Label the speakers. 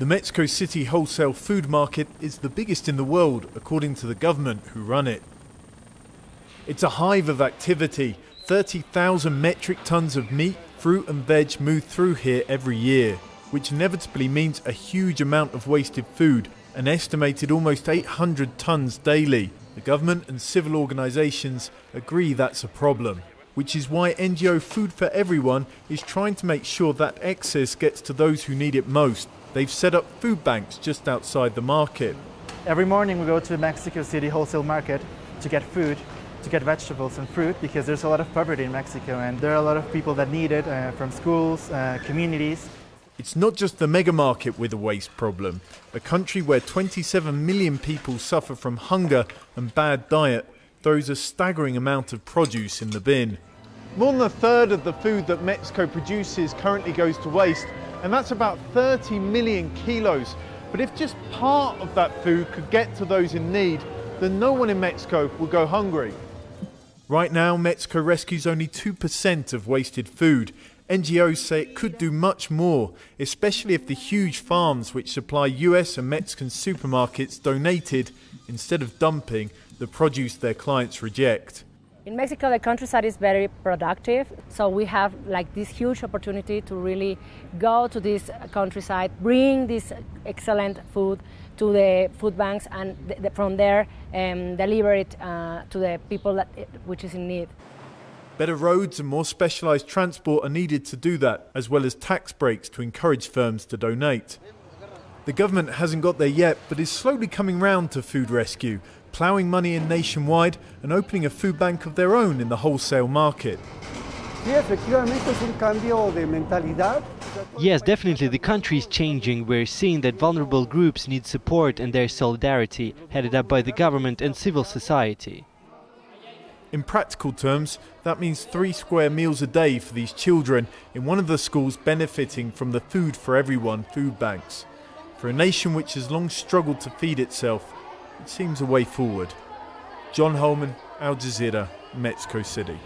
Speaker 1: The Mexico City wholesale food market is the biggest in the world, according to the government who run it. It's a hive of activity. 30,000 metric tons of meat, fruit and veg move through here every year, which inevitably means a huge amount of wasted food, an estimated almost 800 tons daily. The government and civil organisations agree that's a problem, which is why NGO Food for Everyone is trying to make sure that excess gets to those who need it most. They've set up food banks just outside the market.
Speaker 2: Every morning we go to Mexico City wholesale market to get food, to get vegetables and fruit, because there's a lot of poverty in Mexico and there are a lot of people that need it from schools, communities.
Speaker 1: It's not just the mega market with a waste problem. A country where 27 million people suffer from hunger and bad diet throws a staggering amount of produce in the bin. More than a third of the food that Mexico produces currently goes to waste, and that's about 30 million kilos. But if just part of that food could get to those in need, then no one in Mexico will go hungry. Right now, Mexico rescues only 2% of wasted food. NGOs say it could do much more, especially if the huge farms which supply US and Mexican supermarkets donated, instead of dumping, the produce their clients reject.
Speaker 3: In Mexico, the countryside is very productive, so we have this huge opportunity to really go to this countryside, bring this excellent food to the food banks, and from there deliver it to the people which is in need.
Speaker 1: Better roads and more specialised transport are needed to do that, as well as tax breaks to encourage firms to donate. The government hasn't got there yet, but is slowly coming round to food rescue, ploughing money in nationwide and opening a food bank of their own in the wholesale market.
Speaker 4: Yes, definitely, the country is changing. We're seeing that vulnerable groups need support and their solidarity, headed up by the government and civil society.
Speaker 1: In practical terms, that means 3 square meals a day for these children in one of the schools benefiting from the Food for Everyone food banks. For a nation which has long struggled to feed itself, it seems a way forward. John Holman, Al Jazeera, Mexico City.